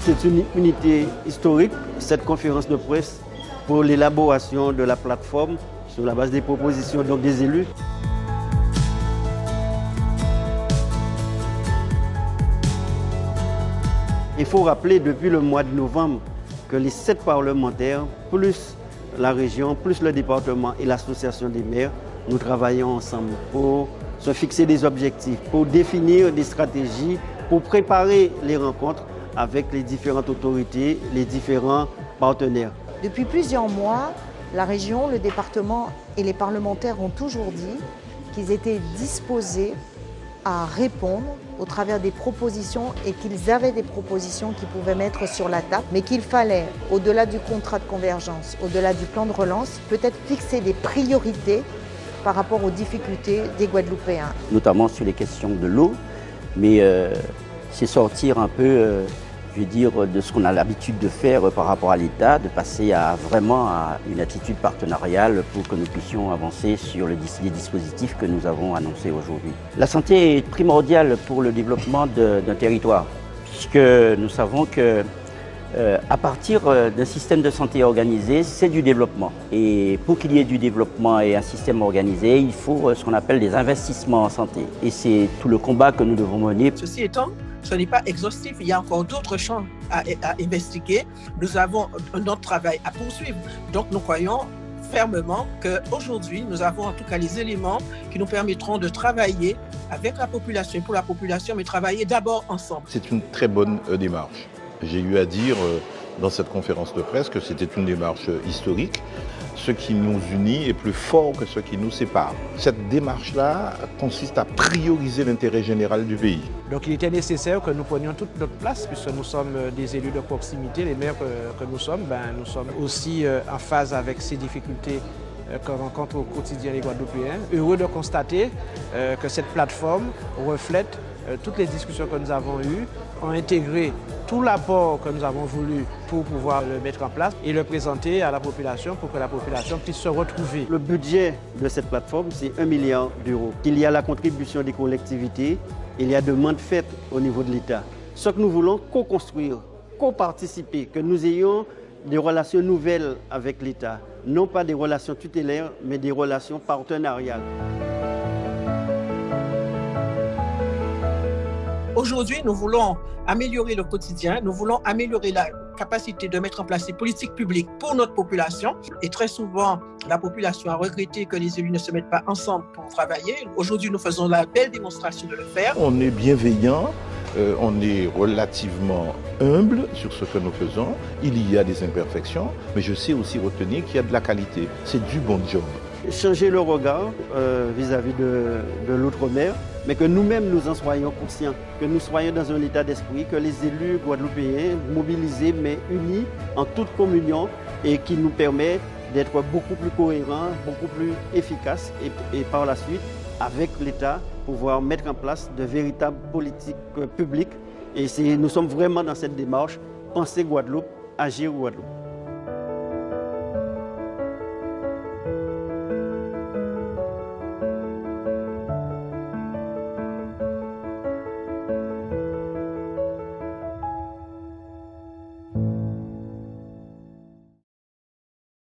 C'est une unité historique, cette conférence de presse, pour l'élaboration de la plateforme sur la base des propositions donc des élus. Il faut rappeler depuis le mois de novembre que les 7 parlementaires, plus la région, plus le département et l'association des maires, nous travaillons ensemble pour se fixer des objectifs, pour définir des stratégies, pour préparer les rencontres avec les différentes autorités, les différents partenaires. Depuis plusieurs mois, la région, le département et les parlementaires ont toujours dit qu'ils étaient disposés à répondre au travers des propositions et qu'ils avaient des propositions qu'ils pouvaient mettre sur la table, mais qu'il fallait, au-delà du contrat de convergence, au-delà du plan de relance, peut-être fixer des priorités par rapport aux difficultés des Guadeloupéens. Notamment sur les questions de l'eau, mais c'est sortir un peu, je veux dire, de ce qu'on a l'habitude de faire par rapport à l'État, de passer vraiment à une attitude partenariale pour que nous puissions avancer sur les dispositifs que nous avons annoncés aujourd'hui. La santé est primordiale pour le développement d'un territoire, puisque nous savons que à partir d'un système de santé organisé, c'est du développement. Et pour qu'il y ait du développement et un système organisé, il faut ce qu'on appelle des investissements en santé. Et c'est tout le combat que nous devons mener. Ceci étant, ce n'est pas exhaustif, il y a encore d'autres champs à investiguer. Nous avons notre travail à poursuivre. Donc nous croyons fermement qu'aujourd'hui, nous avons en tout cas les éléments qui nous permettront de travailler avec la population et pour la population, mais travailler d'abord ensemble. C'est une très bonne démarche. J'ai eu à dire dans cette conférence de presse que c'était une démarche historique. Ce qui nous unit est plus fort que ce qui nous sépare. Cette démarche-là consiste à prioriser l'intérêt général du pays. Donc il était nécessaire que nous prenions toute notre place, puisque nous sommes des élus de proximité, les maires que nous sommes aussi en phase avec ces difficultés que rencontrent au quotidien les Guadeloupéens. Heureux de constater que cette plateforme reflète toutes les discussions que nous avons eues, ont intégré tout l'apport que nous avons voulu pour pouvoir le mettre en place et le présenter à la population pour que la population puisse se retrouver. Le budget de cette plateforme, c'est 1 milliard d'euros. Il y a la contribution des collectivités, il y a demande faite au niveau de l'État. Ce que nous voulons, co-construire, co-participer, que nous ayons des relations nouvelles avec l'État. Non pas des relations tutélaires, mais des relations partenariales. Aujourd'hui, nous voulons améliorer le quotidien, nous voulons améliorer la capacité de mettre en place des politiques publiques pour notre population. Et très souvent, la population a regretté que les élus ne se mettent pas ensemble pour travailler. Aujourd'hui, nous faisons la belle démonstration de le faire. On est bienveillant, on est relativement humble sur ce que nous faisons. Il y a des imperfections, mais je sais aussi retenir qu'il y a de la qualité. C'est du bon job. Changer le regard vis-à-vis de l'outre-mer, mais que nous-mêmes nous en soyons conscients, que nous soyons dans un état d'esprit, que les élus guadeloupéens, mobilisés mais unis en toute communion et qui nous permet d'être beaucoup plus cohérents, beaucoup plus efficaces et par la suite, avec l'État, pouvoir mettre en place de véritables politiques publiques. Et nous sommes vraiment dans cette démarche, penser Guadeloupe, agir Guadeloupe.